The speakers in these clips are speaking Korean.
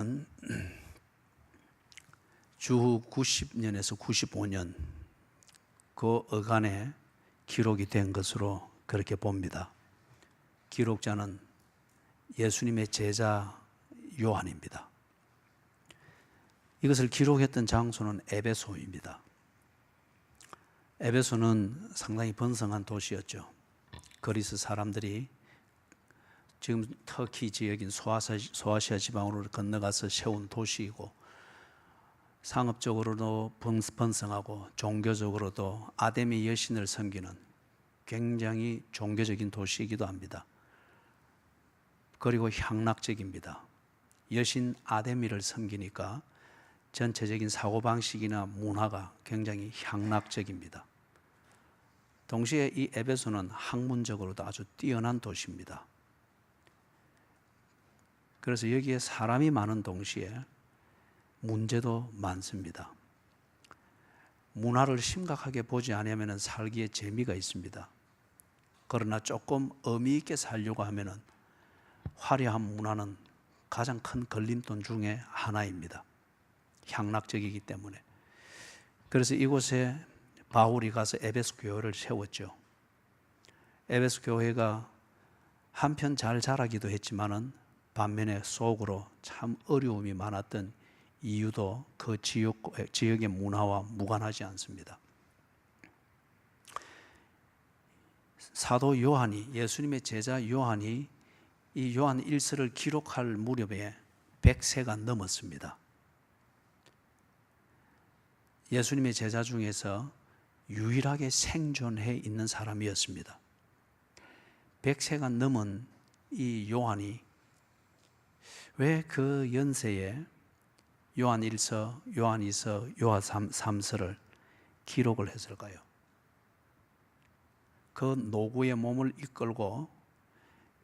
에베소는 주후 90년에서 95년 그 어간에 기록이 된 것으로 그렇게 봅니다. 기록자는 예수님의 제자 요한입니다. 이것을 기록했던 장소는 에베소입니다. 에베소는 상당히 번성한 도시였죠. 그리스 사람들이 지금 터키 지역인 소아시아 지방으로 건너가서 세운 도시이고, 상업적으로도 번성하고 종교적으로도 아데미 여신을 섬기는 굉장히 종교적인 도시이기도 합니다. 그리고 향락적입니다. 여신 아데미를 섬기니까 전체적인 사고방식이나 문화가 굉장히 향락적입니다. 동시에 이 에베소는 학문적으로도 아주 뛰어난 도시입니다. 그래서 여기에 사람이 많은 동시에 문제도 많습니다. 문화를 심각하게 보지 않으면 살기에 재미가 있습니다. 그러나 조금 의미 있게 살려고 하면 화려한 문화는 가장 큰 걸림돌 중에 하나입니다. 향락적이기 때문에. 그래서 이곳에 바울이 가서 에베소 교회를 세웠죠. 에베소 교회가 한편 잘 자라기도 했지만은 반면에 속으로 참 어려움이 많았던 이유도 그 지역의 문화와 무관하지 않습니다. 사도 요한이, 예수님의 제자 요한이 이 요한 1서를 기록할 무렵에 100세가 넘었습니다. 예수님의 제자 중에서 유일하게 생존해 있는 사람이었습니다. 100세가 넘은 이 요한이 왜 그 연세에 요한 1서, 요한 2서, 요한 3서를 기록을 했을까요? 그 노구의 몸을 이끌고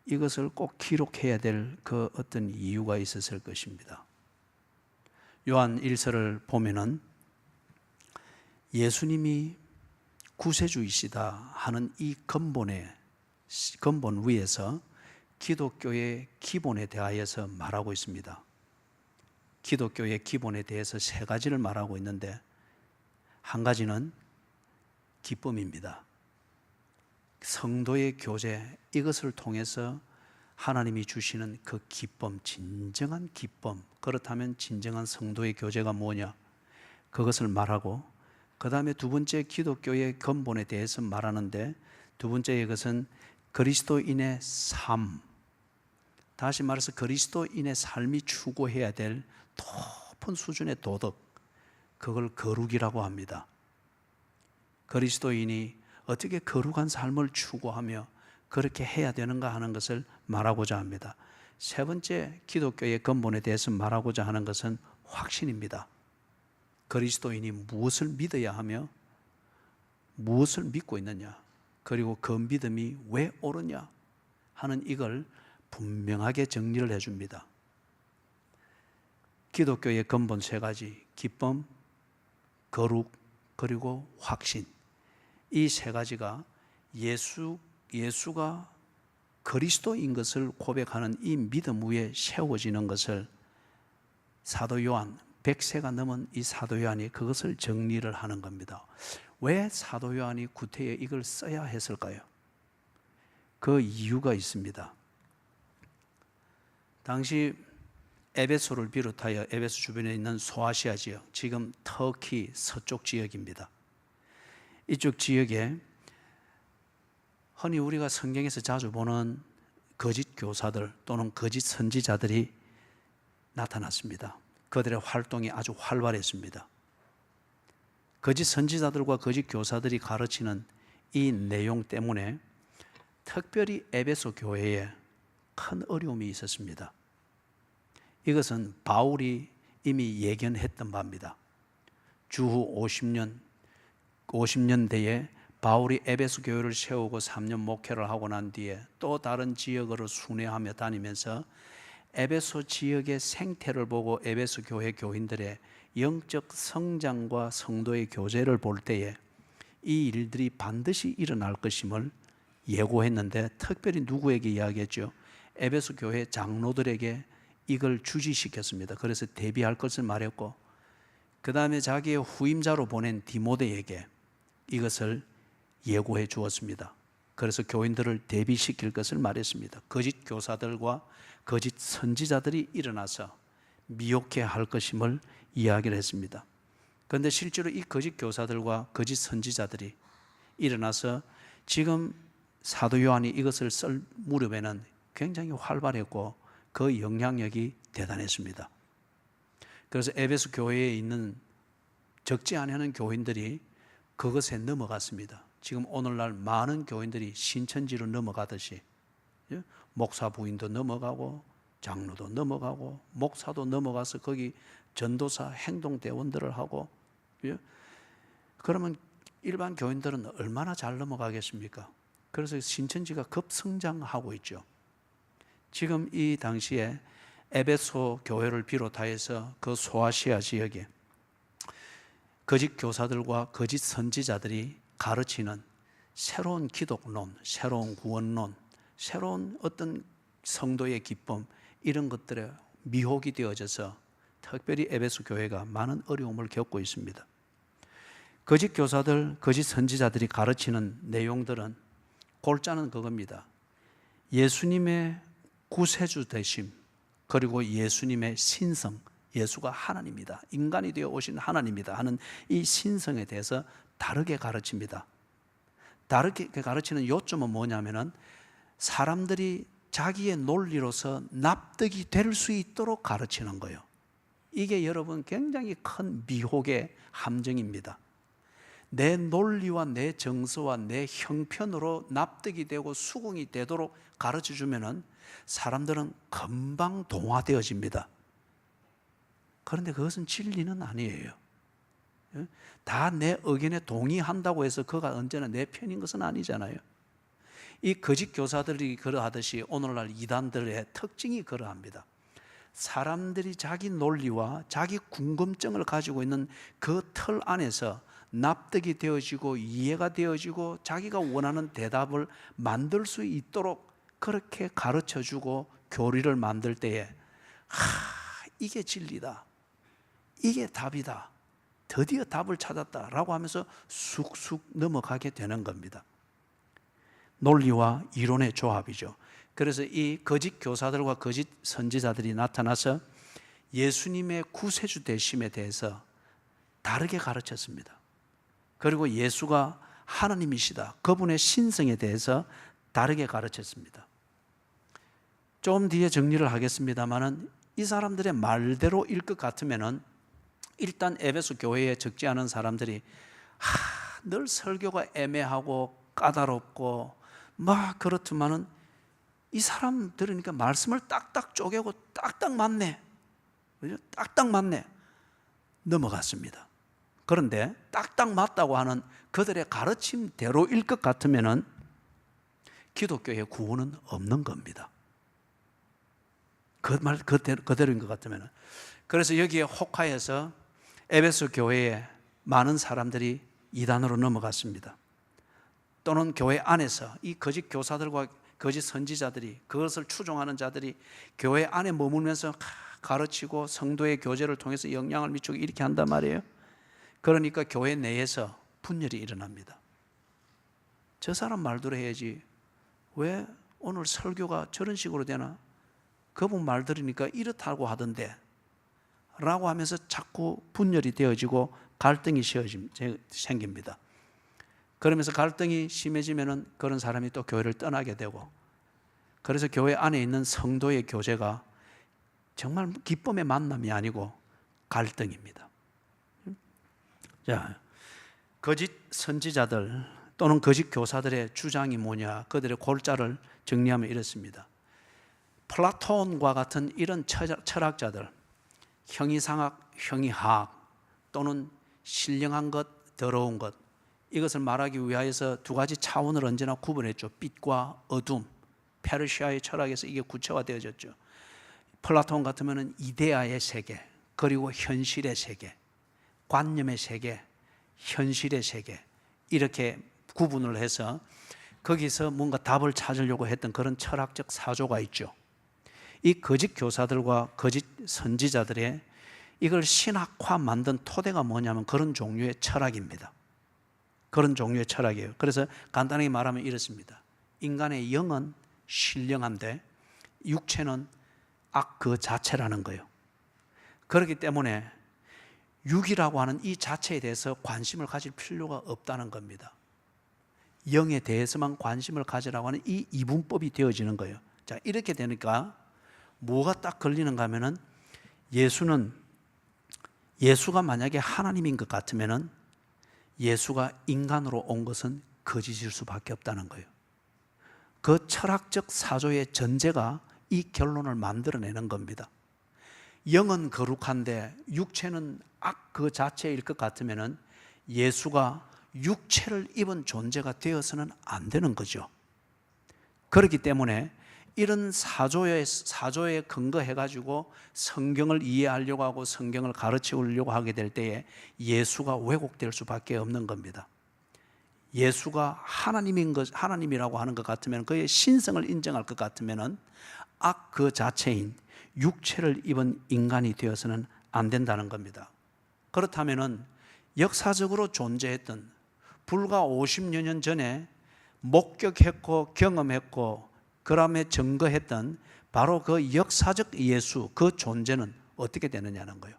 이것을 꼭 기록해야 될 그 어떤 이유가 있었을 것입니다. 요한 1서를 보면은 예수님이 구세주이시다 하는 이 근본 위에서 기독교의 기본에 대하여서 말하고 있습니다. 기독교의 기본에 대해서 세 가지를 말하고 있는데, 한 가지는 기쁨입니다. 성도의 교제, 이것을 통해서 하나님이 주시는 그 기쁨, 진정한 기쁨, 그렇다면 진정한 성도의 교제가 뭐냐, 그것을 말하고, 그 다음에 두 번째 기독교의 근본에 대해서 말하는데, 두 번째 것은 그리스도인의 삶, 다시 말해서 그리스도인의 삶이 추구해야 될 높은 수준의 도덕, 그걸 거룩이라고 합니다. 그리스도인이 어떻게 거룩한 삶을 추구하며 그렇게 해야 되는가 하는 것을 말하고자 합니다. 세 번째 기독교의 근본에 대해서 말하고자 하는 것은 확신입니다. 그리스도인이 무엇을 믿어야 하며 무엇을 믿고 있느냐, 그리고 그 믿음이 왜 옳으냐 하는 이걸 분명하게 정리를 해줍니다. 기독교의 근본 세 가지, 기쁨, 거룩, 그리고 확신, 이 세 가지가 예수가 그리스도인 것을 고백하는 이 믿음 위에 세워지는 것을 사도 요한, 100세가 넘은 이 사도 요한이 그것을 정리를 하는 겁니다. 왜 사도 요한이 구태에 이걸 써야 했을까요? 그 이유가 있습니다. 당시 에베소를 비롯하여 에베소 주변에 있는 소아시아 지역, 지금 터키 서쪽 지역입니다. 이쪽 지역에 흔히 우리가 성경에서 자주 보는 거짓 교사들 또는 거짓 선지자들이 나타났습니다. 그들의 활동이 아주 활발했습니다. 거짓 선지자들과 거짓 교사들이 가르치는 이 내용 때문에 특별히 에베소 교회에 큰 어려움이 있었습니다. 이것은 바울이 이미 예견했던 바입니다. 주후 50년대에 바울이 에베소 교회를 세우고 3년 목회를 하고 난 뒤에 또 다른 지역으로 순회하며 다니면서 에베소 지역의 생태를 보고 에베소 교회 교인들의 영적 성장과 성도의 교제를 볼 때에 이 일들이 반드시 일어날 것임을 예고했는데, 특별히 누구에게 이야기했죠? 에베소 교회 장로들에게 이걸 주지시켰습니다. 그래서 대비할 것을 말했고, 그 다음에 자기의 후임자로 보낸 디모데에게 이것을 예고해 주었습니다. 그래서 교인들을 대비시킬 것을 말했습니다. 거짓 교사들과 거짓 선지자들이 일어나서 미혹해 할 것임을 이야기를 했습니다. 그런데 실제로 이 거짓 교사들과 거짓 선지자들이 일어나서 지금 사도 요한이 이것을 쓸 무렵에는 굉장히 활발했고 그 영향력이 대단했습니다. 그래서 에베소 교회에 있는 적지 않은 교인들이 그것에 넘어갔습니다. 지금 오늘날 많은 교인들이 신천지로 넘어가듯이 목사 부인도 넘어가고 장로도 넘어가고 목사도 넘어가서 거기 전도사 행동대원들을 하고, 그러면 일반 교인들은 얼마나 잘 넘어가겠습니까? 그래서 신천지가 급성장하고 있죠. 지금 이 당시에 에베소 교회를 비롯하여서 그 소아시아 지역에 거짓 교사들과 거짓 선지자들이 가르치는 새로운 기독론, 새로운 구원론, 새로운 어떤 성도의 기쁨, 이런 것들에 미혹이 되어져서 특별히 에베소 교회가 많은 어려움을 겪고 있습니다. 거짓 교사들, 거짓 선지자들이 가르치는 내용들은 골자는 그겁니다. 예수님의 구세주 되심, 그리고 예수님의 신성, 예수가 하나님이다, 인간이 되어 오신 하나님이다 하는 이 신성에 대해서 다르게 가르칩니다. 다르게 가르치는 요점은 뭐냐면은 사람들이 자기의 논리로서 납득이 될 수 있도록 가르치는 거예요. 이게 여러분 굉장히 큰 미혹의 함정입니다. 내 논리와 내 정서와 내 형편으로 납득이 되고 수긍이 되도록 가르쳐 주면은 사람들은 금방 동화되어집니다. 그런데 그것은 진리는 아니에요. 다 내 의견에 동의한다고 해서 그가 언제나 내 편인 것은 아니잖아요. 이 거짓 교사들이 그러하듯이 오늘날 이단들의 특징이 그러합니다. 사람들이 자기 논리와 자기 궁금증을 가지고 있는 그 틀 안에서 납득이 되어지고 이해가 되어지고 자기가 원하는 대답을 만들 수 있도록 그렇게 가르쳐주고 교리를 만들 때에 이게 진리다, 이게 답이다, 드디어 답을 찾았다라고 하면서 쑥쑥 넘어가게 되는 겁니다. 논리와 이론의 조합이죠. 그래서 이 거짓 교사들과 거짓 선지자들이 나타나서 예수님의 구세주 되심에 대해서 다르게 가르쳤습니다. 그리고 예수가 하나님이시다, 그분의 신성에 대해서 다르게 가르쳤습니다. 좀 뒤에 정리를 하겠습니다만은 이 사람들의 말대로일 것 같으면은 일단 에베소 교회에 적지 않은 사람들이 늘 설교가 애매하고 까다롭고 막 그렇지만은 이 사람 들으니까 말씀을 딱딱 쪼개고 딱딱 맞네, 딱딱 맞네, 넘어갔습니다. 그런데 딱딱 맞다고 하는 그들의 가르침대로일 것 같으면은 기독교의 구원은 없는 겁니다. 그 말 그대로인 것 같으면은. 그래서 여기에 혹하여서 에베소 교회에 많은 사람들이 이단으로 넘어갔습니다. 또는 교회 안에서 이 거짓 교사들과 거짓 선지자들이, 그것을 추종하는 자들이 교회 안에 머물면서 가르치고 성도의 교제를 통해서 영향을 미치고 이렇게 한단 말이에요. 그러니까 교회 내에서 분열이 일어납니다. 저 사람 말대로 해야지, 왜 오늘 설교가 저런 식으로 되나? 그분 말 들으니까 이렇다고 하던데 라고 하면서 자꾸 분열이 되어지고 갈등이 생깁니다. 그러면서 갈등이 심해지면은 그런 사람이 또 교회를 떠나게 되고, 그래서 교회 안에 있는 성도의 교제가 정말 기쁨의 만남이 아니고 갈등입니다. 자, 거짓 선지자들 또는 거짓 교사들의 주장이 뭐냐, 그들의 골자를 정리하면 이렇습니다. 플라톤과 같은 이런 철학자들, 형이상학, 형이하학 또는 신령한 것, 더러운 것, 이것을 말하기 위하여서 두 가지 차원을 언제나 구분했죠. 빛과 어둠, 페르시아의 철학에서 이게 구체화되어졌죠. 플라톤 같으면 이데아의 세계, 그리고 현실의 세계, 관념의 세계, 현실의 세계, 이렇게 구분을 해서 거기서 뭔가 답을 찾으려고 했던 그런 철학적 사조가 있죠. 이 거짓 교사들과 거짓 선지자들의 이걸 신학화 만든 토대가 뭐냐면 그런 종류의 철학입니다. 그런 종류의 철학이에요. 그래서 간단하게 말하면 이렇습니다. 인간의 영은 신령한데 육체는 악 그 자체라는 거예요. 그렇기 때문에 육이라고 하는 이 자체에 대해서 관심을 가질 필요가 없다는 겁니다. 영에 대해서만 관심을 가지라고 하는 이 이분법이 되어지는 거예요. 자, 이렇게 되니까 뭐가 딱 걸리는가 하면은 예수가 만약에 하나님인 것 같으면은 예수가 인간으로 온 것은 거짓일 수밖에 없다는 거예요. 그 철학적 사조의 전제가 이 결론을 만들어내는 겁니다. 영은 거룩한데 육체는 악 그 자체일 것 같으면은 예수가 육체를 입은 존재가 되어서는 안 되는 거죠. 그렇기 때문에 이런 사조에 근거해가지고 성경을 이해하려고 하고 성경을 가르치려고 하게 될 때에 예수가 왜곡될 수밖에 없는 겁니다. 예수가 하나님이라고 하는 것 같으면 그의 신성을 인정할 것 같으면은 악 그 자체인 육체를 입은 인간이 되어서는 안 된다는 겁니다. 그렇다면은 역사적으로 존재했던 불과 50여 년 전에 목격했고 경험했고 그다음에 증거했던 바로 그 역사적 예수 그 존재는 어떻게 되느냐는 거예요.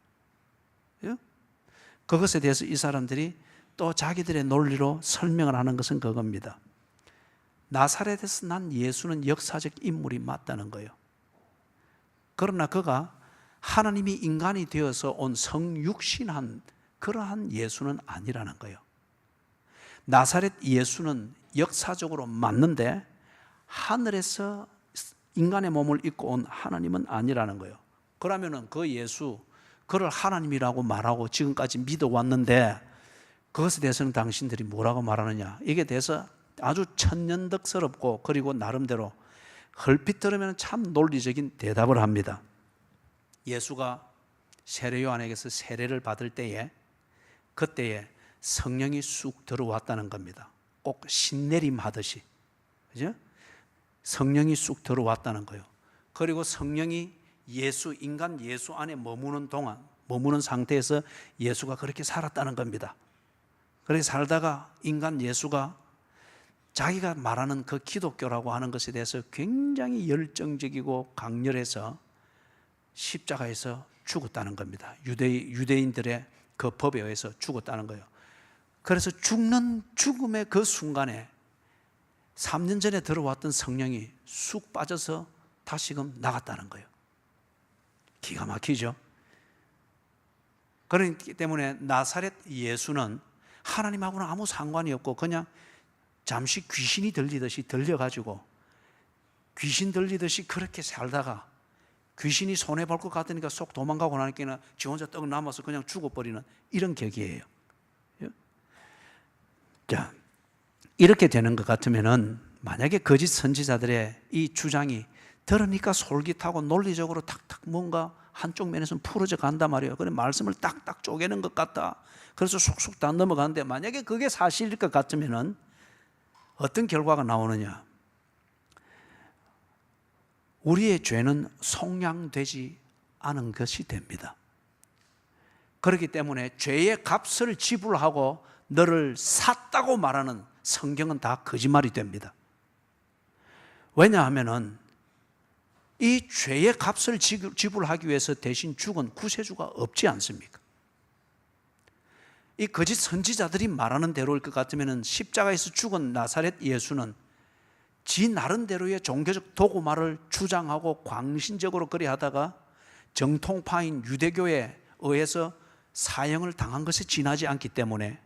그것에 대해서 이 사람들이 또 자기들의 논리로 설명을 하는 것은 그겁니다. 나사렛에서 난 예수는 역사적 인물이 맞다는 거예요. 그러나 그가 하나님이 인간이 되어서 온 성육신한 그러한 예수는 아니라는 거예요. 나사렛 예수는 역사적으로 맞는데 하늘에서 인간의 몸을 입고 온 하나님은 아니라는 거예요. 그러면은 그 예수, 그를 하나님이라고 말하고 지금까지 믿어왔는데 그것에 대해서는 당신들이 뭐라고 말하느냐? 이게 대해서 아주 천년덕스럽고 그리고 나름대로 얼핏 들으면 참 논리적인 대답을 합니다. 예수가 세례 요한에게서 세례를 받을 때에 그때에 성령이 쑥 들어왔다는 겁니다. 꼭 신내림 하듯이. 그죠? 성령이 쑥 들어왔다는 거예요. 그리고 성령이 인간 예수 안에 머무는 상태에서 예수가 그렇게 살았다는 겁니다. 그렇게 살다가 인간 예수가 자기가 말하는 그 기독교라고 하는 것에 대해서 굉장히 열정적이고 강렬해서 십자가에서 죽었다는 겁니다. 유대인들의 그 법에 의해서 죽었다는 거예요. 그래서 죽음의 그 순간에 3년 전에 들어왔던 성령이 쑥 빠져서 다시금 나갔다는 거예요. 기가 막히죠. 그렇기 때문에 나사렛 예수는 하나님하고는 아무 상관이 없고 그냥 잠시 귀신이 들리듯이 들려가지고 귀신 들리듯이 그렇게 살다가 귀신이 손해볼 것 같으니까 쏙 도망가고 나니까 지 혼자 떡 남아서 그냥 죽어버리는 이런 격이에요. 자, 이렇게 되는 것 같으면은 만약에 거짓 선지자들의 이 주장이 들으니까 솔깃하고 논리적으로 탁탁 뭔가 한쪽 면에서는 풀어져 간단 말이에요. 그래 말씀을 딱딱 쪼개는 것 같다. 그래서 쑥쑥 다 넘어가는데 만약에 그게 사실일 것 같으면은 어떤 결과가 나오느냐? 우리의 죄는 속량되지 않은 것이 됩니다. 그렇기 때문에 죄의 값을 지불하고 너를 샀다고 말하는 성경은 다 거짓말이 됩니다. 왜냐하면은 이 죄의 값을 지불하기 위해서 대신 죽은 구세주가 없지 않습니까? 이 거짓 선지자들이 말하는 대로일 것 같으면 십자가에서 죽은 나사렛 예수는 지 나름대로의 종교적 도구말을 주장하고 광신적으로 그리 하다가 정통파인 유대교에 의해서 사형을 당한 것에 지나지 않기 때문에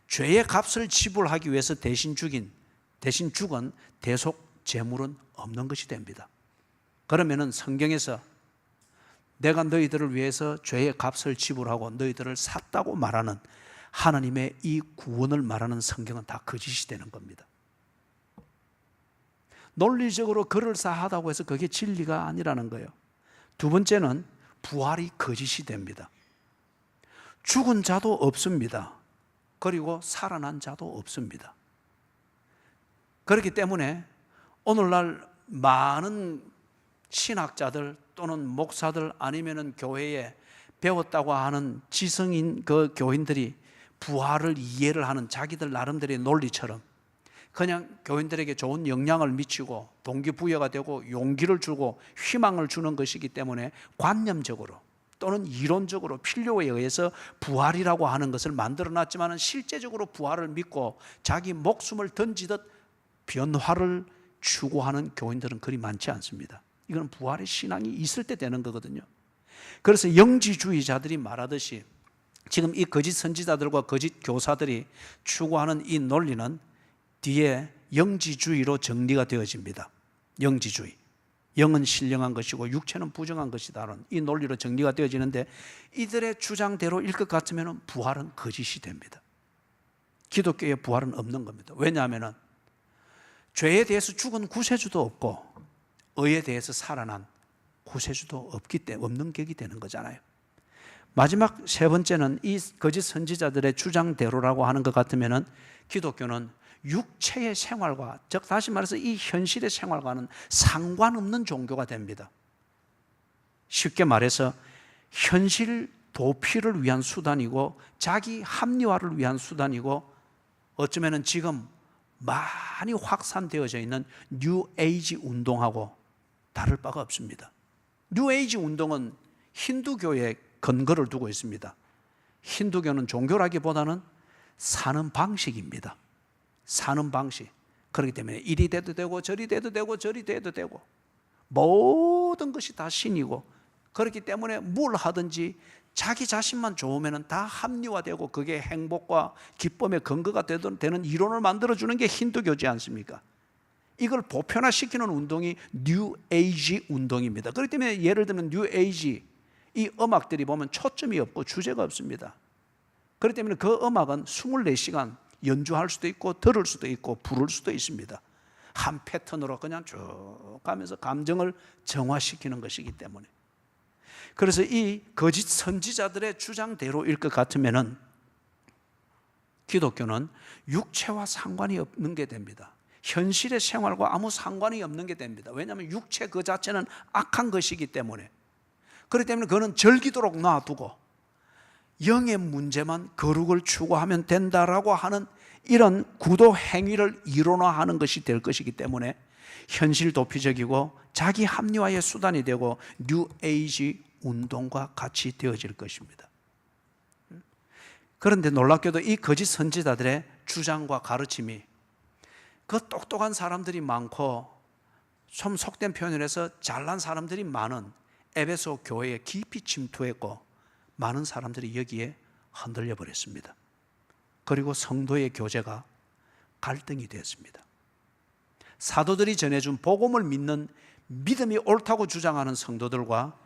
죄의 값을 지불하기 위해서 대신 죽은 대속 제물은 없는 것이 됩니다. 그러면은 성경에서 내가 너희들을 위해서 죄의 값을 지불하고 너희들을 샀다고 말하는 하나님의 이 구원을 말하는 성경은 다 거짓이 되는 겁니다. 논리적으로 그럴싸하다고 해서 그게 진리가 아니라는 거예요. 두 번째는 부활이 거짓이 됩니다. 죽은 자도 없습니다. 그리고 살아난 자도 없습니다. 그렇기 때문에 오늘날 많은 신학자들 또는 목사들 아니면은 교회에 배웠다고 하는 지성인 그 교인들이 부활을 이해를 하는 자기들 나름대로의 논리처럼 그냥 교인들에게 좋은 영향을 미치고 동기부여가 되고 용기를 주고 희망을 주는 것이기 때문에 관념적으로 또는 이론적으로 필요에 의해서 부활이라고 하는 것을 만들어놨지만 실제적으로 부활을 믿고 자기 목숨을 던지듯 변화를 추구하는 교인들은 그리 많지 않습니다. 이건 부활의 신앙이 있을 때 되는 거거든요. 그래서 영지주의자들이 말하듯이 지금 이 거짓 선지자들과 거짓 교사들이 추구하는 이 논리는 뒤에 영지주의로 정리가 되어집니다. 영지주의. 영은 신령한 것이고 육체는 부정한 것이다라는 이 논리로 정리가 되어지는데 이들의 주장대로일 것 같으면 부활은 거짓이 됩니다. 기독교의 부활은 없는 겁니다. 왜냐하면 죄에 대해서 죽은 구세주도 없고 의에 대해서 살아난 구세주도 없는 격이 되는 거잖아요. 마지막 세 번째는 이 거짓 선지자들의 주장대로라고 하는 것 같으면 기독교는 육체의 생활과, 즉 다시 말해서 이 현실의 생활과는 상관없는 종교가 됩니다. 쉽게 말해서 현실 도피를 위한 수단이고 자기 합리화를 위한 수단이고 어쩌면 지금 많이 확산되어져 있는 뉴에이지 운동하고 다를 바가 없습니다. 뉴에이지 운동은 힌두교에 근거를 두고 있습니다. 힌두교는 종교라기보다는 사는 방식입니다. 사는 방식. 그렇기 때문에 이리 돼도 되고 저리 돼도 되고 저리 돼도 되고 모든 것이 다 신이고 그렇기 때문에 뭘 하든지 자기 자신만 좋으면 다 합리화되고 그게 행복과 기쁨의 근거가 되는 이론을 만들어주는 게 힌두교지 않습니까? 이걸 보편화시키는 운동이 뉴에이지 운동입니다. 그렇기 때문에 예를 들면 뉴에이지 이 음악들이 보면 초점이 없고 주제가 없습니다. 그렇기 때문에 그 음악은 24시간 연주할 수도 있고 들을 수도 있고 부를 수도 있습니다. 한 패턴으로 그냥 쭉 가면서 감정을 정화시키는 것이기 때문에. 그래서 이 거짓 선지자들의 주장대로일 것 같으면은 기독교는 육체와 상관이 없는 게 됩니다. 현실의 생활과 아무 상관이 없는 게 됩니다. 왜냐하면 육체 그 자체는 악한 것이기 때문에. 그렇기 때문에 그는 절기도록 놔두고 영의 문제만 거룩을 추구하면 된다라고 하는 이런 구도 행위를 이론화하는 것이 될 것이기 때문에 현실 도피적이고 자기 합리화의 수단이 되고 뉴에이지 운동과 같이 되어질 것입니다. 그런데 놀랍게도 이 거짓 선지자들의 주장과 가르침이 그 똑똑한 사람들이 많고 좀 속된 표현을 해서 잘난 사람들이 많은 에베소 교회에 깊이 침투했고 많은 사람들이 여기에 흔들려 버렸습니다. 그리고 성도의 교제가 갈등이 되었습니다. 사도들이 전해준 복음을 믿는 믿음이 옳다고 주장하는 성도들과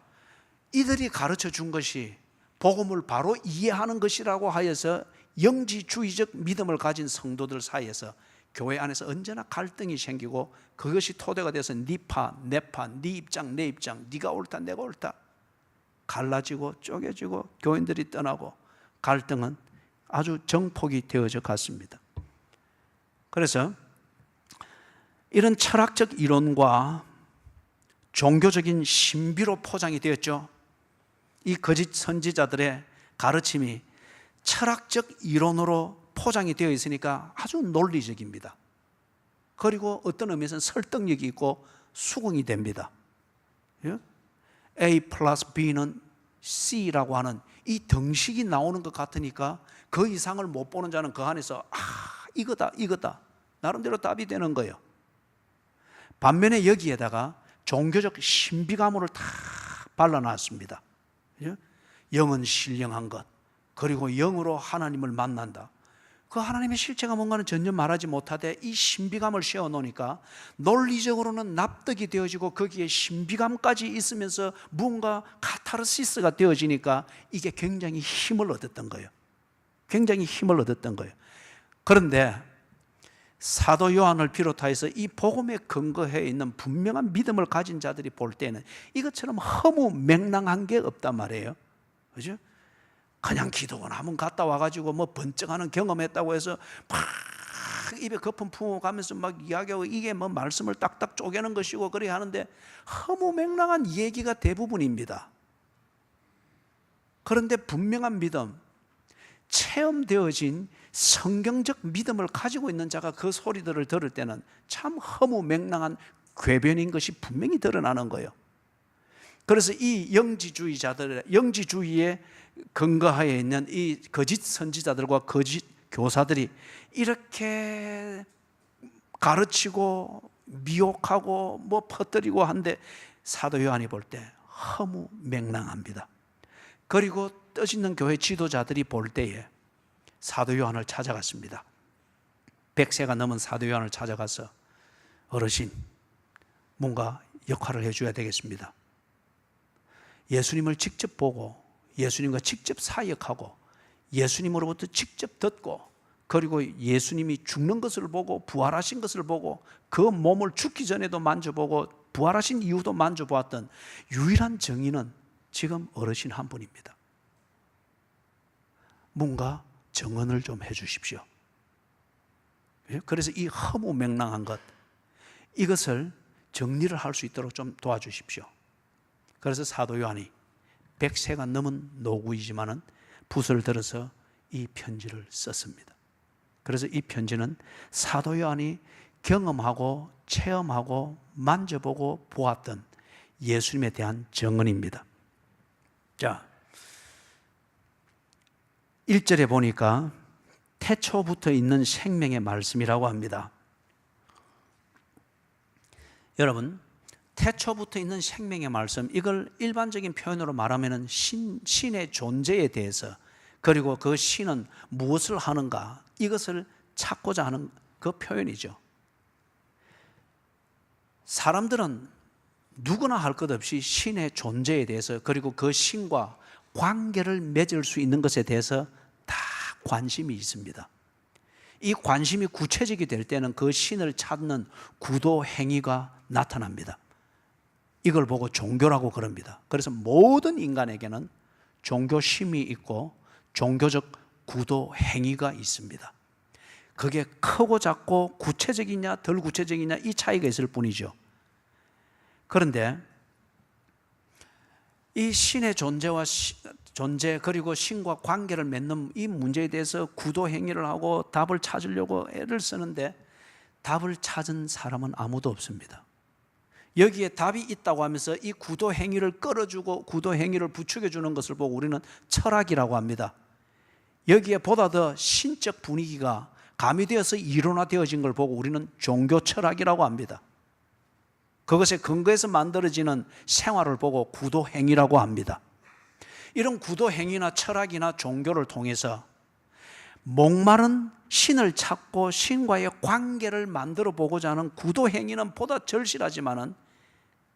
이들이 가르쳐 준 것이 복음을 바로 이해하는 것이라고 하여서 영지주의적 믿음을 가진 성도들 사이에서 교회 안에서 언제나 갈등이 생기고 그것이 토대가 돼서 네 파, 내 파, 네 입장, 내 입장, 네가 옳다, 내가 옳다 갈라지고 쪼개지고 교인들이 떠나고 갈등은 아주 정폭이 되어져 갔습니다. 그래서 이런 철학적 이론과 종교적인 신비로 포장이 되었죠. 이 거짓 선지자들의 가르침이 철학적 이론으로 포장이 되어 있으니까 아주 논리적입니다. 그리고 어떤 의미에서는 설득력이 있고 수긍이 됩니다. A 플러스 B는 C라고 하는 이 등식이 나오는 것 같으니까 그 이상을 못 보는 자는 그 안에서 이거다 나름대로 답이 되는 거예요. 반면에 여기에다가 종교적 신비감을 다 발라놨습니다. 영은 신령한 것, 그리고 영으로 하나님을 만난다. 그 하나님의 실체가 뭔가는 전혀 말하지 못하되 이 신비감을 씌워놓으니까 논리적으로는 납득이 되어지고 거기에 신비감까지 있으면서 뭔가 카타르시스가 되어지니까 이게 굉장히 힘을 얻었던 거예요. 굉장히 힘을 얻었던 거예요. 그런데 사도 요한을 비롯하여서 이 복음에 근거해 있는 분명한 믿음을 가진 자들이 볼 때는 이것처럼 허무 맹랑한 게 없단 말이에요. 그죠? 그냥 기도원 한번 갔다 와가지고 뭐 번쩍하는 경험했다고 해서 막 입에 거품 품어가면서 막 이야기하고 이게 뭐 말씀을 딱딱 쪼개는 것이고 그래 하는데 허무맹랑한 얘기가 대부분입니다. 그런데 분명한 믿음, 체험되어진 성경적 믿음을 가지고 있는 자가 그 소리들을 들을 때는 참 허무맹랑한 궤변인 것이 분명히 드러나는 거예요. 그래서 이 영지주의에 근거하에 있는 이 거짓 선지자들과 거짓 교사들이 이렇게 가르치고 미혹하고 뭐 퍼뜨리고 한데 사도 요한이 볼 때 허무맹랑합니다. 그리고 뜻있는 교회 지도자들이 볼 때에 사도 요한을 찾아갔습니다. 100세가 넘은 사도 요한을 찾아가서 어르신, 뭔가 역할을 해줘야 되겠습니다. 예수님을 직접 보고 예수님과 직접 사역하고 예수님으로부터 직접 듣고 그리고 예수님이 죽는 것을 보고 부활하신 것을 보고 그 몸을 죽기 전에도 만져보고 부활하신 이후도 만져보았던 유일한 정의는 지금 어르신 한 분입니다. 뭔가 정언을 좀 해 주십시오. 그래서 이 허무맹랑한 것, 이것을 정리를 할 수 있도록 좀 도와주십시오. 그래서 사도 요한이 100세가 넘은 노구이지만은 붓을 들어서 이 편지를 썼습니다. 그래서 이 편지는 사도 요한이 경험하고 체험하고 만져보고 보았던 예수님에 대한 정언입니다. 자, 1절에 보니까 태초부터 있는 생명의 말씀이라고 합니다. 여러분, 태초부터 있는 생명의 말씀, 이걸 일반적인 표현으로 말하면 신의 존재에 대해서 그리고 그 신은 무엇을 하는가, 이것을 찾고자 하는 그 표현이죠. 사람들은 누구나 할 것 없이 신의 존재에 대해서 그리고 그 신과 관계를 맺을 수 있는 것에 대해서 다 관심이 있습니다. 이 관심이 구체적이 될 때는 그 신을 찾는 구도 행위가 나타납니다. 이걸 보고 종교라고 그럽니다. 그래서 모든 인간에게는 종교심이 있고 종교적 구도 행위가 있습니다. 그게 크고 작고 구체적이냐 덜 구체적이냐 이 차이가 있을 뿐이죠. 그런데 이 신의 존재 그리고 신과 관계를 맺는 이 문제에 대해서 구도 행위를 하고 답을 찾으려고 애를 쓰는데 답을 찾은 사람은 아무도 없습니다. 여기에 답이 있다고 하면서 이 구도 행위를 끌어주고 구도 행위를 부추겨주는 것을 보고 우리는 철학이라고 합니다. 여기에 보다 더 신적 분위기가 가미되어서 이론화되어진 걸 보고 우리는 종교 철학이라고 합니다. 그것에 근거해서 만들어지는 생활을 보고 구도 행위라고 합니다. 이런 구도 행위나 철학이나 종교를 통해서 목마른 신을 찾고 신과의 관계를 만들어 보고자 하는 구도 행위는 보다 절실하지만은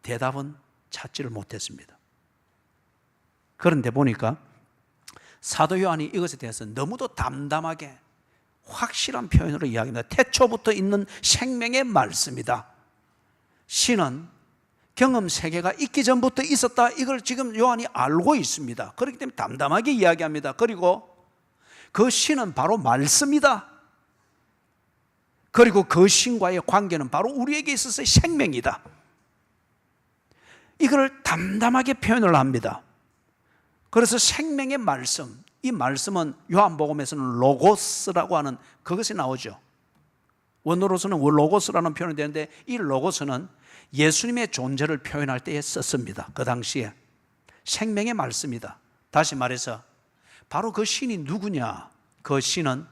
대답은 찾지를 못했습니다. 그런데 보니까 사도 요한이 이것에 대해서 너무도 담담하게 확실한 표현으로 이야기합니다. 태초부터 있는 생명의 말씀이다. 신은 경험 세계가 있기 전부터 있었다. 이걸 지금 요한이 알고 있습니다. 그렇기 때문에 담담하게 이야기합니다. 그리고 그 신은 바로 말씀이다. 그리고 그 신과의 관계는 바로 우리에게 있어서의 생명이다. 이걸 담담하게 표현을 합니다. 그래서 생명의 말씀, 이 말씀은 요한복음에서는 로고스라고 하는 그것이 나오죠. 원어로서는 로고스라는 표현이 되는데 이 로고스는 예수님의 존재를 표현할 때에 썼습니다. 그 당시에 생명의 말씀이다. 다시 말해서 바로 그 신이 누구냐? 그 신은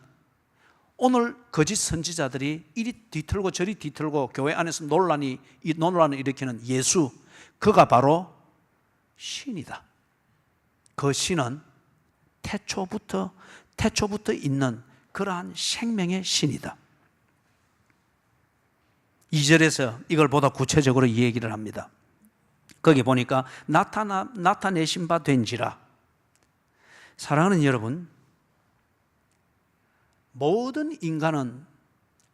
오늘 거짓 선지자들이 이리 뒤틀고 저리 뒤틀고 교회 안에서 논란을 일으키는 예수, 그가 바로 신이다. 그 신은 태초부터 있는 그러한 생명의 신이다. 2절에서 이걸 보다 구체적으로 이 얘기를 합니다. 거기 보니까 나타내신 바 된지라. 사랑하는 여러분, 모든 인간은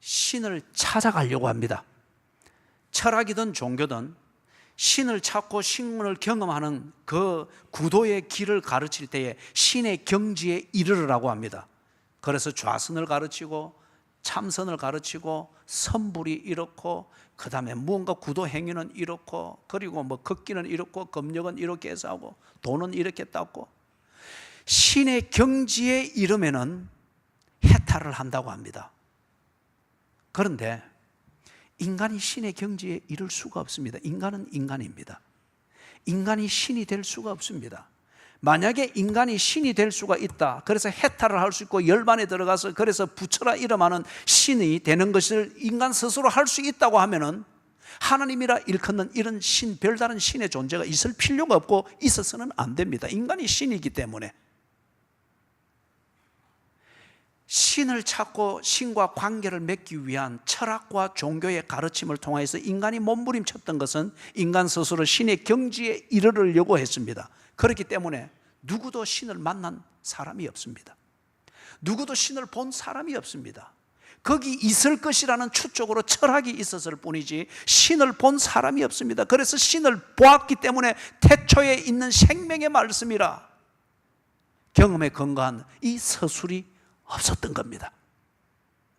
신을 찾아가려고 합니다. 철학이든 종교든 신을 찾고 신을 경험하는 그 구도의 길을 가르칠 때에 신의 경지에 이르르라고 합니다. 그래서 좌선을 가르치고 참선을 가르치고 선불이 이렇고 그 다음에 무언가 구도 행위는 이렇고 그리고 뭐 걷기는 이렇고 검력은 이렇게 해서 하고 돈은 이렇게 땄고 신의 경지에 이르면은 해탈을 한다고 합니다. 그런데 인간이 신의 경지에 이를 수가 없습니다. 인간은 인간입니다. 인간이 신이 될 수가 없습니다. 만약에 인간이 신이 될 수가 있다, 그래서 해탈을 할 수 있고 열반에 들어가서 그래서 부처라 이름하는 신이 되는 것을 인간 스스로 할 수 있다고 하면은 하나님이라 일컫는 이런 신, 별다른 신의 존재가 있을 필요가 없고 있어서는 안 됩니다. 인간이 신이기 때문에. 신을 찾고 신과 관계를 맺기 위한 철학과 종교의 가르침을 통해서 인간이 몸부림쳤던 것은 인간 스스로 신의 경지에 이르려고 했습니다. 그렇기 때문에 누구도 신을 만난 사람이 없습니다. 누구도 신을 본 사람이 없습니다. 거기 있을 것이라는 추측으로 철학이 있었을 뿐이지 신을 본 사람이 없습니다. 그래서 신을 보았기 때문에 태초에 있는 생명의 말씀이라 경험에 근거한 이 서술이 없었던 겁니다.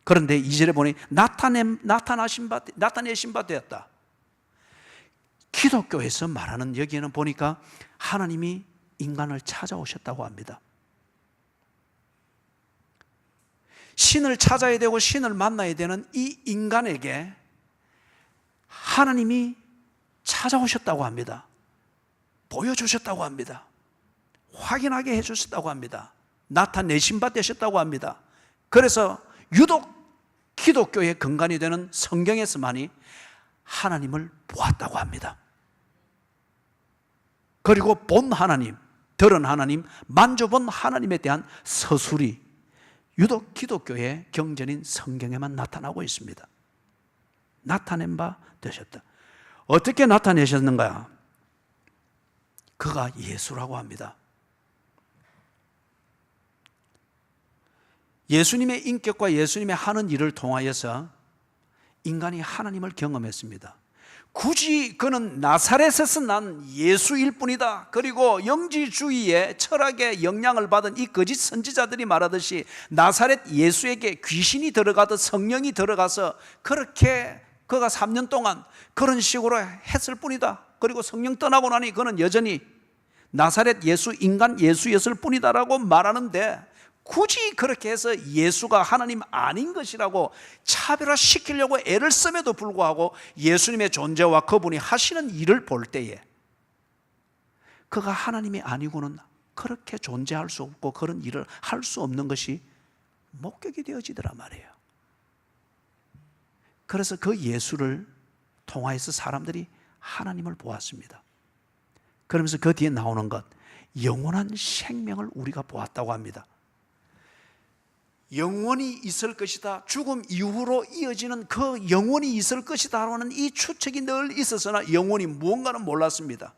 그런데 2절에 보니 나타내신 바 되었다. 기독교에서 말하는 여기에는 보니까 하나님이 인간을 찾아오셨다고 합니다. 신을 찾아야 되고 신을 만나야 되는 이 인간에게 하나님이 찾아오셨다고 합니다. 보여주셨다고 합니다. 확인하게 해주셨다고 합니다. 나타내신 바 되셨다고 합니다. 그래서 유독 기독교의 근간이 되는 성경에서만이 하나님을 보았다고 합니다. 그리고 본 하나님, 들은 하나님, 만져본 하나님에 대한 서술이 유독 기독교의 경전인 성경에만 나타나고 있습니다. 나타낸 바 되셨다. 어떻게 나타내셨는가? 그가 예수라고 합니다. 예수님의 인격과 예수님의 하는 일을 통하여서 인간이 하나님을 경험했습니다. 굳이 그는 나사렛에서 난 예수일 뿐이다. 그리고 영지주의의 철학의 영향을 받은 이 거짓 선지자들이 말하듯이 나사렛 예수에게 귀신이 들어가듯 성령이 들어가서 그렇게 그가 3년 동안 그런 식으로 했을 뿐이다. 그리고 성령 떠나고 나니 그는 여전히 나사렛 예수, 인간 예수였을 뿐이다라고 말하는데 굳이 그렇게 해서 예수가 하나님 아닌 것이라고 차별화시키려고 애를 씀에도 불구하고 예수님의 존재와 그분이 하시는 일을 볼 때에 그가 하나님이 아니고는 그렇게 존재할 수 없고 그런 일을 할 수 없는 것이 목격이 되어지더라 말이에요. 그래서 그 예수를 통하여서 사람들이 하나님을 보았습니다. 그러면서 그 뒤에 나오는 것, 영원한 생명을 우리가 보았다고 합니다. 영원히 있을 것이다, 죽음 이후로 이어지는 그 영원히 있을 것이다 하는 이 추측이 늘 있었으나 영원히 무언가는 몰랐습니다.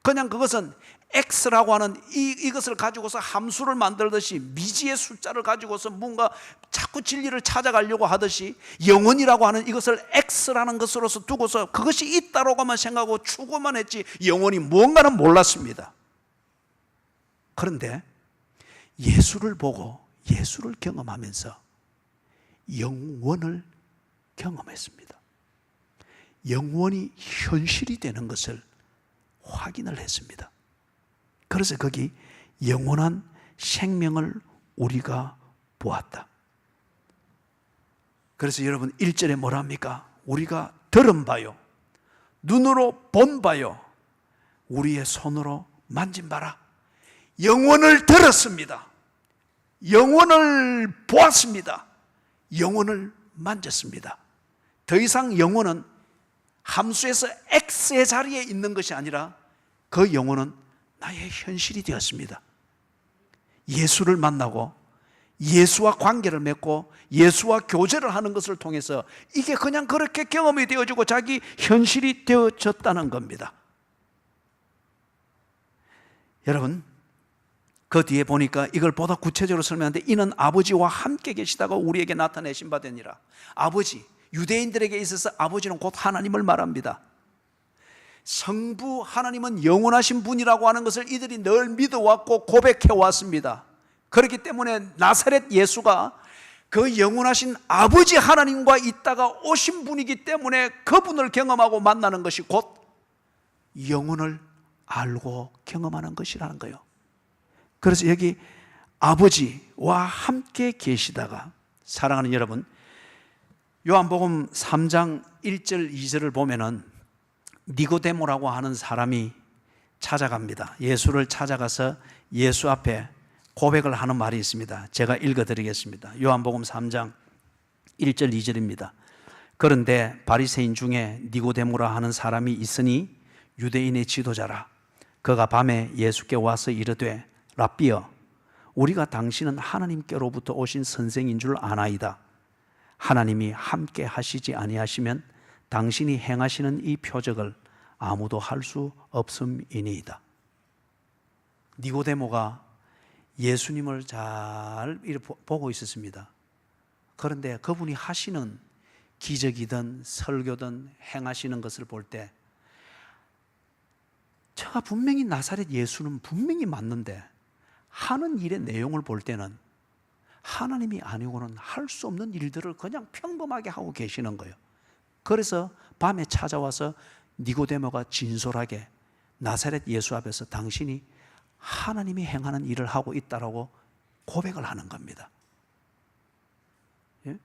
그냥 그것은 X라고 하는 이것을 가지고서 함수를 만들듯이 미지의 숫자를 가지고서 뭔가 자꾸 진리를 찾아가려고 하듯이 영원이라고 하는 이것을 X라는 것으로서 두고서 그것이 있다라고만 생각하고 추구만 했지 영원히 무언가는 몰랐습니다. 그런데 예수를 보고 예수를 경험하면서 영원을 경험했습니다. 영원이 현실이 되는 것을 확인을 했습니다. 그래서 거기 영원한 생명을 우리가 보았다. 그래서 여러분 1절에 뭐라 합니까? 우리가 들은 바요, 눈으로 본 바요, 우리의 손으로 만진 바라. 영원을 들었습니다. 영혼을 보았습니다. 영혼을 만졌습니다. 더 이상 영혼은 함수에서 X의 자리에 있는 것이 아니라 그 영혼은 나의 현실이 되었습니다. 예수를 만나고 예수와 관계를 맺고 예수와 교제를 하는 것을 통해서 이게 그냥 그렇게 경험이 되어지고 자기 현실이 되어졌다는 겁니다. 여러분, 그 뒤에 보니까 이걸 보다 구체적으로 설명하는데 이는 아버지와 함께 계시다가 우리에게 나타내신 바 되니라. 아버지, 유대인들에게 있어서 아버지는 곧 하나님을 말합니다. 성부 하나님은 영원하신 분이라고 하는 것을 이들이 늘 믿어왔고 고백해왔습니다. 그렇기 때문에 나사렛 예수가 그 영원하신 아버지 하나님과 있다가 오신 분이기 때문에 그분을 경험하고 만나는 것이 곧 영혼을 알고 경험하는 것이라는 거예요. 그래서 여기 아버지와 함께 계시다가, 사랑하는 여러분, 요한복음 3장 1절 2절을 보면은 니고데모라고 하는 사람이 찾아갑니다. 예수를 찾아가서 예수 앞에 고백을 하는 말이 있습니다. 제가 읽어드리겠습니다. 요한복음 3장 1절 2절입니다. 그런데 바리새인 중에 니고데모라 하는 사람이 있으니 유대인의 지도자라. 그가 밤에 예수께 와서 이르되 랍비여, 우리가 당신은 하나님께로부터 오신 선생인 줄 아나이다. 하나님이 함께 하시지 아니하시면 당신이 행하시는 이 표적을 아무도 할 수 없음이니이다. 니고데모가 예수님을 잘 보고 있었습니다. 그런데 그분이 하시는 기적이든 설교든 행하시는 것을 볼 때, 제가 분명히 나사렛 예수는 분명히 맞는데 하는 일의 내용을 볼 때는 하나님이 아니고는 할 수 없는 일들을 그냥 평범하게 하고 계시는 거예요. 그래서 밤에 찾아와서 니고데모가 진솔하게 나사렛 예수 앞에서 당신이 하나님이 행하는 일을 하고 있다라고 고백을 하는 겁니다. 예?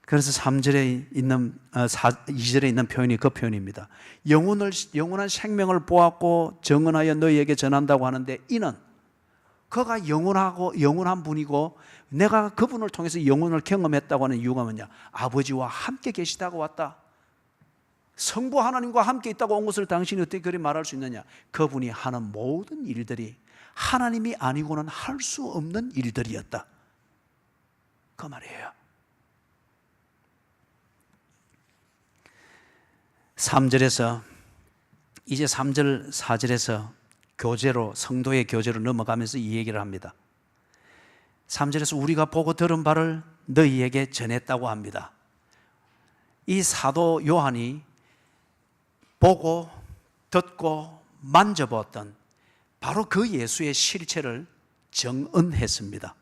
그래서 3절에 있는 2절에 있는 표현이 그 표현입니다. 영원한 생명을 보았고 정언하여 너희에게 전한다고 하는데, 이는 그가 영원한 분이고 내가 그분을 통해서 영혼을 경험했다고 하는 이유가 뭐냐? 아버지와 함께 계시다고 왔다. 성부 하나님과 함께 있다고 온 것을 당신이 어떻게 그리 말할 수 있느냐? 그분이 하는 모든 일들이 하나님이 아니고는 할 수 없는 일들이었다, 그 말이에요. 3절에서 이제 3절 4절에서 교제로, 성도의 교제로 넘어가면서 이 얘기를 합니다. 3절에서 우리가 보고 들은 바를 너희에게 전했다고 합니다. 이 사도 요한이 보고 듣고 만져보았던 바로 그 예수의 실체를 정언했습니다.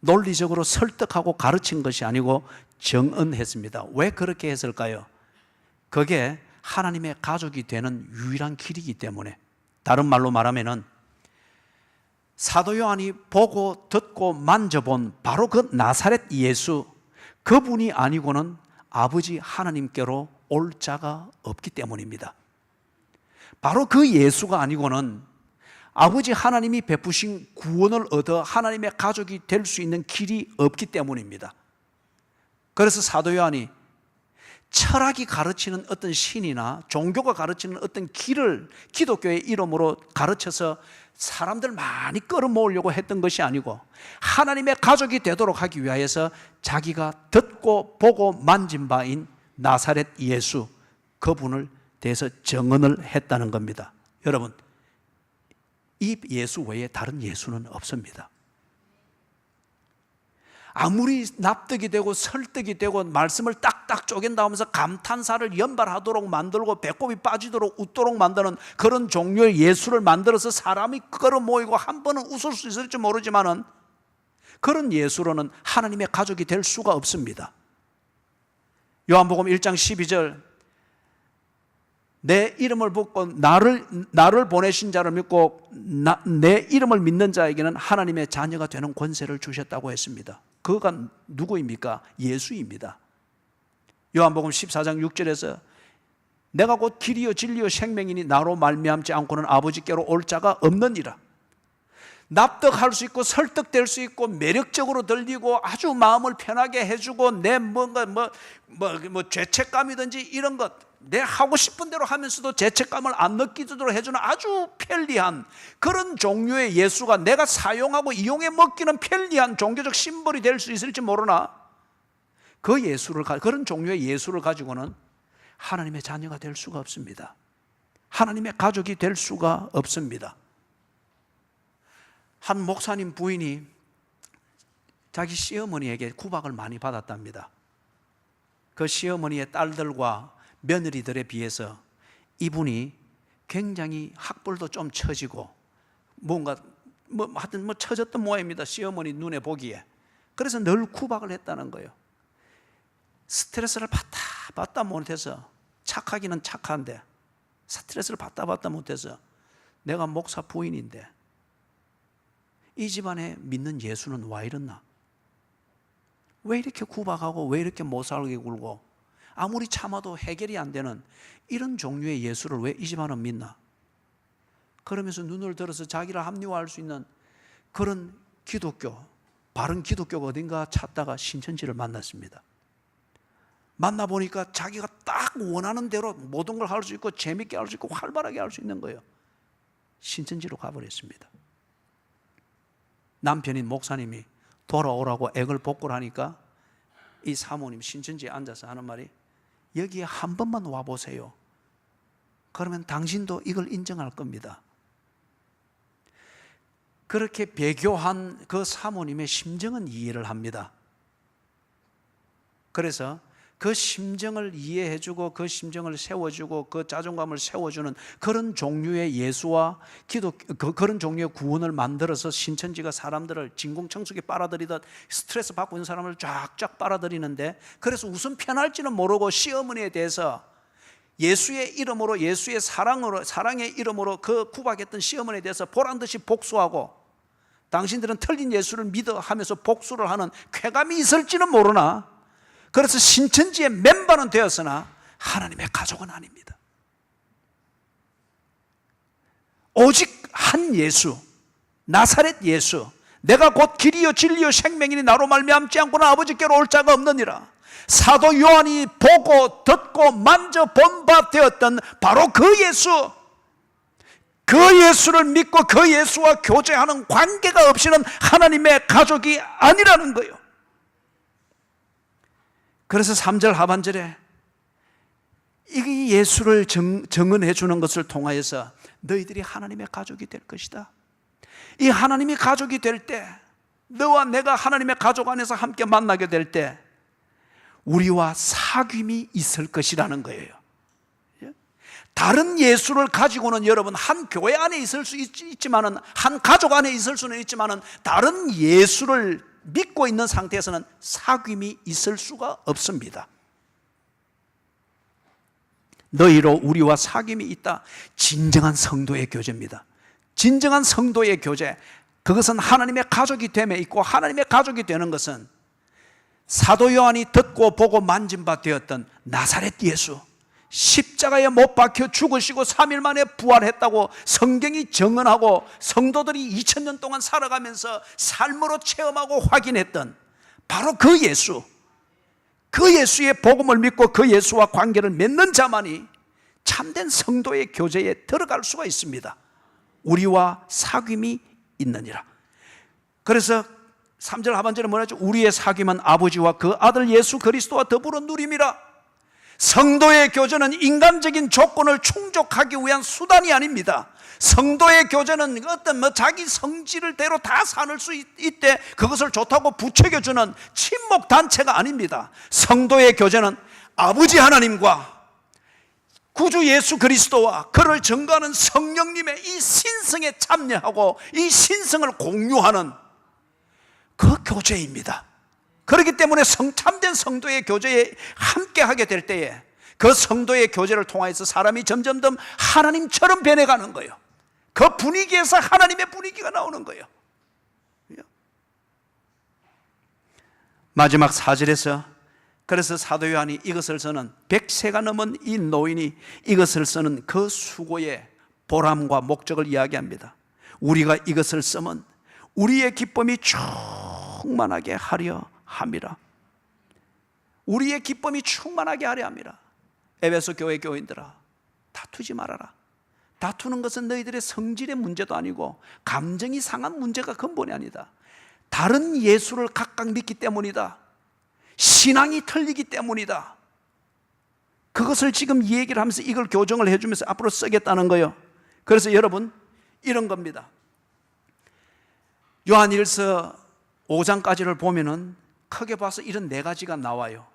논리적으로 설득하고 가르친 것이 아니고 정언했습니다. 왜 그렇게 했을까요? 그게 하나님의 가족이 되는 유일한 길이기 때문에. 다른 말로 말하면은 사도 요한이 보고 듣고 만져본 바로 그 나사렛 예수, 그분이 아니고는 아버지 하나님께로 올 자가 없기 때문입니다. 바로 그 예수가 아니고는 아버지 하나님이 베푸신 구원을 얻어 하나님의 가족이 될 수 있는 길이 없기 때문입니다. 그래서 사도 요한이 철학이 가르치는 어떤 신이나 종교가 가르치는 어떤 길을 기독교의 이름으로 가르쳐서 사람들 많이 끌어모으려고 했던 것이 아니고, 하나님의 가족이 되도록 하기 위하여서 자기가 듣고 보고 만진 바인 나사렛 예수, 그분을 대해서 정언을 했다는 겁니다. 여러분, 이 예수 외에 다른 예수는 없습니다. 아무리 납득이 되고 설득이 되고 말씀을 딱딱 쪼갠다면서 감탄사를 연발하도록 만들고 배꼽이 빠지도록 웃도록 만드는 그런 종류의 예수를 만들어서 사람이 끌어모이고 한 번은 웃을 수 있을지 모르지만은 그런 예수로는 하나님의 가족이 될 수가 없습니다. 요한복음 1장 12절, 내 이름을 붙고 나를 보내신 자를 믿고 내 이름을 믿는 자에게는 하나님의 자녀가 되는 권세를 주셨다고 했습니다. 그가 누구입니까? 예수입니다. 요한복음 14장 6절에서 내가 곧 길이요 진리요 생명이니 나로 말미암지 않고는 아버지께로 올 자가 없느니라. 납득할 수 있고 설득될 수 있고 매력적으로 들리고 아주 마음을 편하게 해주고 내 뭔가 죄책감이든지 이런 것, 내 하고 싶은 대로 하면서도 죄책감을 안 느끼도록 해주는 아주 편리한 그런 종류의 예수가 내가 사용하고 이용해 먹기는 편리한 종교적 심벌이 될 수 있을지 모르나, 그 예수를, 그런 종류의 예수를 가지고는 하나님의 자녀가 될 수가 없습니다. 하나님의 가족이 될 수가 없습니다. 한 목사님 부인이 자기 시어머니에게 구박을 많이 받았답니다. 그 시어머니의 딸들과 며느리들에 비해서 이분이 굉장히 학벌도 좀 처지고 뭔가 하여튼 처졌던 모양입니다. 시어머니 눈에 보기에. 그래서 늘 구박을 했다는 거예요. 스트레스를 받다 못해서, 착하기는 착한데 스트레스를 받다 못해서 내가 목사 부인인데 이 집안에 믿는 예수는 와 이렇나? 왜 이렇게 구박하고 왜 이렇게 못 살게 굴고 아무리 참아도 해결이 안 되는 이런 종류의 예수를 왜 이 집안은 믿나? 그러면서 눈을 들어서 자기를 합리화할 수 있는 그런 기독교, 바른 기독교가 어딘가 찾다가 신천지를 만났습니다. 만나보니까 자기가 딱 원하는 대로 모든 걸 할 수 있고 재밌게 할 수 있고 활발하게 할 수 있는 거예요. 신천지로 가버렸습니다. 남편인 목사님이 돌아오라고 액을 복구를 하니까 이 사모님 신천지에 앉아서 하는 말이, 여기에 한 번만 와보세요. 그러면 당신도 이걸 인정할 겁니다. 그렇게 배교한 그 사모님의 심정은 이해를 합니다. 그래서 그 심정을 이해해주고 그 심정을 세워주고 그 자존감을 세워주는 그런 종류의 예수와 그런 종류의 구원을 만들어서 신천지가 사람들을 진공청소기 빨아들이듯 스트레스 받고 있는 사람을 쫙쫙 빨아들이는데, 그래서 우선 편할지는 모르고 시어머니에 대해서 예수의 이름으로, 예수의 사랑의 이름으로 그 구박했던 시어머니에 대해서 보란듯이 복수하고, 당신들은 틀린 예수를 믿어 하면서 복수를 하는 쾌감이 있을지는 모르나, 그래서 신천지의 멤버는 되었으나 하나님의 가족은 아닙니다. 오직 한 예수, 나사렛 예수, 내가 곧 길이요 진리요 생명이니 나로 말미암지 않고는 아버지께로 올 자가 없느니라. 사도 요한이 보고 듣고 만져본 바 되었던 바로 그 예수, 그 예수를 믿고 그 예수와 교제하는 관계가 없이는 하나님의 가족이 아니라는 거예요. 그래서 3절 하반절에 이 예수를 증언해 주는 것을 통하여서 너희들이 하나님의 가족이 될 것이다. 이 하나님이 가족이 될 때, 너와 내가 하나님의 가족 안에서 함께 만나게 될 때 우리와 사귐이 있을 것이라는 거예요. 다른 예수를 가지고는 여러분 한 교회 안에 있을 수 있지만은, 한 가족 안에 있을 수는 있지만은, 다른 예수를 믿고 있는 상태에서는 사귐이 있을 수가 없습니다. 너희로 우리와 사귐이 있다. 진정한 성도의 교제입니다. 진정한 성도의 교제, 그것은 하나님의 가족이 됨에 있고, 하나님의 가족이 되는 것은 사도 요한이 듣고 보고 만진 바 되었던 나사렛 예수, 십자가에 못 박혀 죽으시고 3일 만에 부활했다고 성경이 증언하고 성도들이 2000년 동안 살아가면서 삶으로 체험하고 확인했던 바로 그 예수, 그 예수의 복음을 믿고 그 예수와 관계를 맺는 자만이 참된 성도의 교제에 들어갈 수가 있습니다. 우리와 사귐이 있느니라. 그래서 3절 하반절에 뭐라죠? 우리의 사귐은 아버지와 그 아들 예수 그리스도와 더불어 누림이라. 성도의 교제는 인간적인 조건을 충족하기 위한 수단이 아닙니다. 성도의 교제는 어떤 자기 성질을 대로 다 살 수 있대 그것을 좋다고 부추겨주는 친목 단체가 아닙니다. 성도의 교제는 아버지 하나님과 구주 예수 그리스도와 그를 증거하는 성령님의 이 신성에 참여하고 이 신성을 공유하는 그 교제입니다. 그렇기 때문에 참된 성도의 교제에 함께하게 될 때에 그 성도의 교제를 통해서 사람이 점점 더 하나님처럼 변해가는 거예요. 그 분위기에서 하나님의 분위기가 나오는 거예요. 마지막 4절에서 그래서 사도 요한이 이것을 쓰는 100세가 넘은 이 노인이 이것을 쓰는 그 수고의 보람과 목적을 이야기합니다. 우리가 이것을 쓰면 우리의 기쁨이 충만하게 하려 함이라. 우리의 기쁨이 충만하게 하려 함이라. 에베소 교회 교인들아, 다투지 말아라. 다투는 것은 너희들의 성질의 문제도 아니고 감정이 상한 문제가 근본이 아니다. 다른 예수를 각각 믿기 때문이다. 신앙이 틀리기 때문이다. 그것을 지금 이 얘기를 하면서 이걸 교정을 해주면서 앞으로 쓰겠다는 거예요. 그래서 여러분 이런 겁니다. 요한일서 5장까지를 보면은 크게 봐서 이런 4가지가 나와요.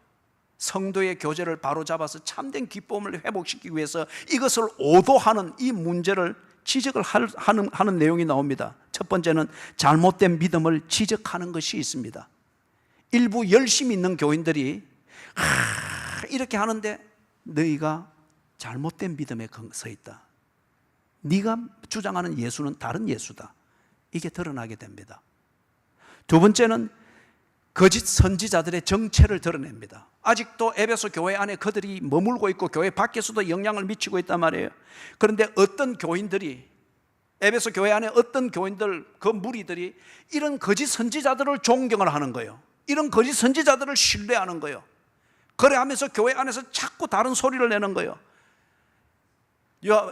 성도의 교제를 바로잡아서 참된 기쁨을 회복시키기 위해서 이것을 오도하는 이 문제를 지적을 하는 내용이 나옵니다. 첫 번째는 잘못된 믿음을 지적하는 것이 있습니다. 일부 열심히 있는 교인들이 이렇게 하는데 너희가 잘못된 믿음에 서 있다. 네가 주장하는 예수는 다른 예수다. 이게 드러나게 됩니다. 두 번째는 거짓 선지자들의 정체를 드러냅니다. 아직도 에베소 교회 안에 그들이 머물고 있고 교회 밖에서도 영향을 미치고 있단 말이에요. 그런데 어떤 교인들이, 에베소 교회 안에 어떤 교인들, 그 무리들이 이런 거짓 선지자들을 존경을 하는 거예요. 이런 거짓 선지자들을 신뢰하는 거예요. 그래 하면서 교회 안에서 자꾸 다른 소리를 내는 거예요.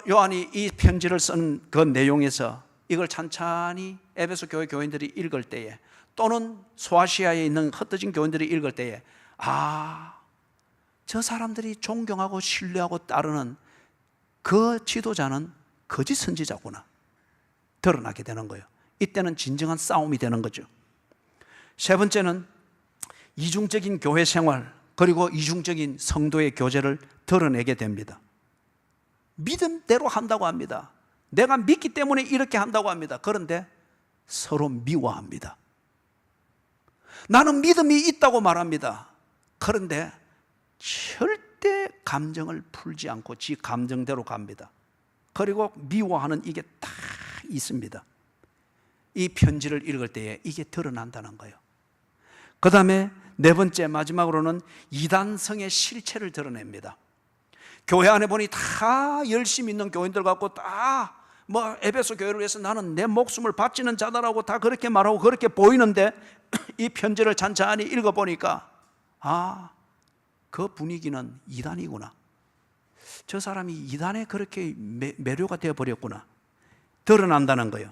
요한이 이 편지를 쓴 그 내용에서 이걸 찬찬히 에베소 교회 교인들이 읽을 때에, 또는 소아시아에 있는 흩어진 교인들이 읽을 때에, 저 사람들이 존경하고 신뢰하고 따르는 그 지도자는 거짓 선지자구나 드러나게 되는 거예요. 이때는 진정한 싸움이 되는 거죠. 세 번째는 이중적인 교회 생활, 그리고 이중적인 성도의 교제를 드러내게 됩니다. 믿음대로 한다고 합니다. 내가 믿기 때문에 이렇게 한다고 합니다. 그런데 서로 미워합니다. 나는 믿음이 있다고 말합니다. 그런데 절대 감정을 풀지 않고 지 감정대로 갑니다. 그리고 미워하는 이게 딱 있습니다. 이 편지를 읽을 때에 이게 드러난다는 거예요. 그 다음에 네 번째, 마지막으로는 이단성의 실체를 드러냅니다. 교회 안에 보니 다 열심히 있는 교인들 같고, 다 에베소 교회를 위해서 나는 내 목숨을 바치는 자다라고 다 그렇게 말하고 그렇게 보이는데, 이 편지를 찬찬히 읽어보니까 그 분위기는 이단이구나. 저 사람이 이단에 그렇게 매료가 되어버렸구나 드러난다는 거예요.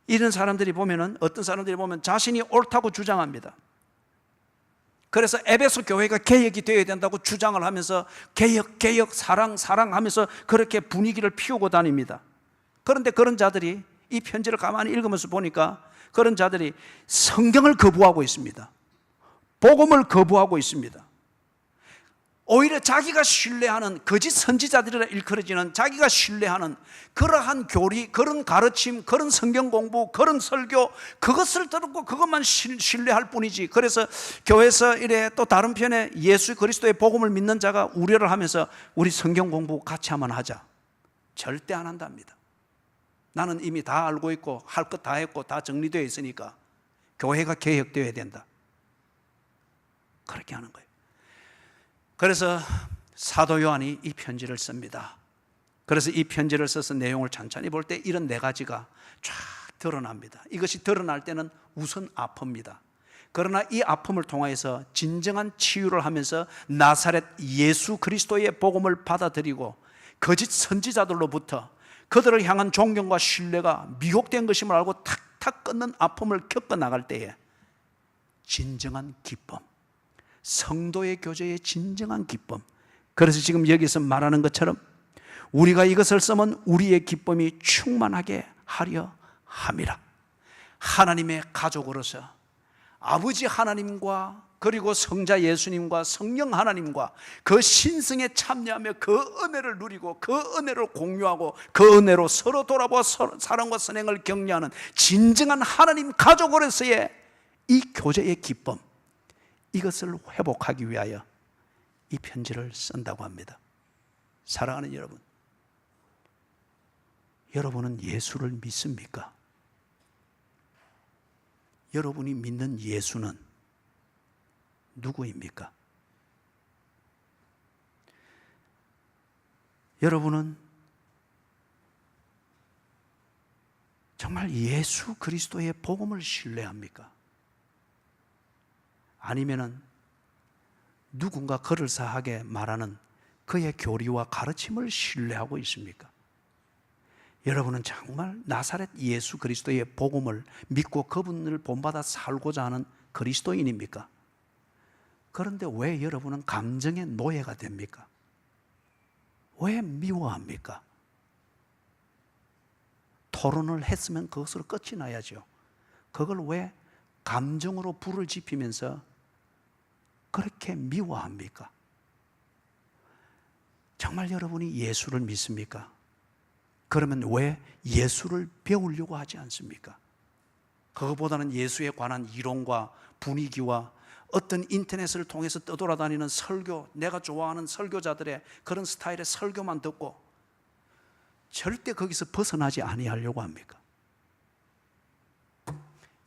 이런 사람들이 보면은, 어떤 사람들이 보면 자신이 옳다고 주장합니다. 그래서 에베소 교회가 개혁이 되어야 된다고 주장을 하면서 개혁, 사랑 하면서 그렇게 분위기를 피우고 다닙니다. 그런데 그런 자들이 이 편지를 가만히 읽으면서 보니까 그런 자들이 성경을 거부하고 있습니다. 복음을 거부하고 있습니다. 오히려 자기가 신뢰하는 거짓 선지자들이라 일컬어지는, 자기가 신뢰하는 그러한 교리, 그런 가르침, 그런 성경 공부, 그런 설교, 그것을 듣고 그것만 신뢰할 뿐이지. 그래서 교회에서 이래 또 다른 편에 예수 그리스도의 복음을 믿는 자가 우려를 하면서 우리 성경 공부 같이 한번 하자. 절대 안 한답니다. 나는 이미 다 알고 있고 할 것 다 했고 다 정리되어 있으니까 교회가 개혁되어야 된다. 그렇게 하는 거예요. 그래서 사도 요한이 이 편지를 씁니다. 그래서 이 편지를 써서 내용을 찬찬히 볼 때 이런 네 가지가 쫙 드러납니다. 이것이 드러날 때는 우선 아픕니다. 그러나 이 아픔을 통해서 진정한 치유를 하면서 나사렛 예수 그리스도의 복음을 받아들이고 거짓 선지자들로부터 그들을 향한 존경과 신뢰가 미혹된 것임을 알고 탁탁 끊는 아픔을 겪어 나갈 때에 진정한 기쁨, 성도의 교제의 진정한 기쁨. 그래서 지금 여기서 말하는 것처럼 우리가 이것을 쓰면 우리의 기쁨이 충만하게 하려 함이라. 하나님의 가족으로서 아버지 하나님과 그리고 성자 예수님과 성령 하나님과 그 신성에 참여하며 그 은혜를 누리고 그 은혜를 공유하고 그 은혜로 서로 돌아보아 사랑과 선행을 격려하는 진정한 하나님 가족으로서의 이 교제의 기쁨, 이것을 회복하기 위하여 이 편지를 쓴다고 합니다. 사랑하는 여러분, 여러분은 예수를 믿습니까? 여러분이 믿는 예수는 누구입니까? 여러분은 정말 예수 그리스도의 복음을 신뢰합니까? 아니면은 누군가 그럴싸하게 말하는 그의 교리와 가르침을 신뢰하고 있습니까? 여러분은 정말 나사렛 예수 그리스도의 복음을 믿고 그분을 본받아 살고자 하는 그리스도인입니까? 그런데 왜 여러분은 감정의 노예가 됩니까? 왜 미워합니까? 토론을 했으면 그것으로 끝이 나야죠. 그걸 왜 감정으로 불을 지피면서 그렇게 미워합니까? 정말 여러분이 예수를 믿습니까? 그러면 왜 예수를 배우려고 하지 않습니까? 그것보다는 예수에 관한 이론과 분위기와 어떤 인터넷을 통해서 떠돌아다니는 설교, 내가 좋아하는 설교자들의 그런 스타일의 설교만 듣고 절대 거기서 벗어나지 아니하려고 합니까?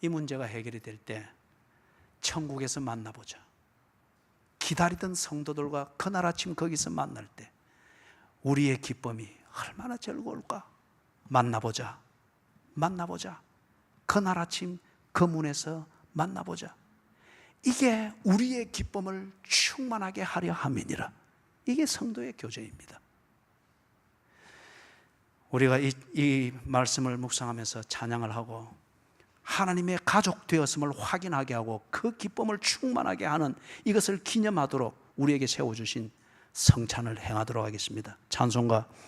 이 문제가 해결이 될 때 천국에서 만나보자. 기다리던 성도들과 그날 아침 거기서 만날 때 우리의 기쁨이 얼마나 즐거울까? 만나보자. 만나보자. 그날 아침 그 문에서 만나보자. 이게 우리의 기쁨을 충만하게 하려 함이니라. 이게 성도의 교제입니다. 우리가 이 말씀을 묵상하면서 찬양을 하고 하나님의 가족 되었음을 확인하게 하고 그 기쁨을 충만하게 하는 이것을 기념하도록 우리에게 세워주신 성찬을 행하도록 하겠습니다. 찬송가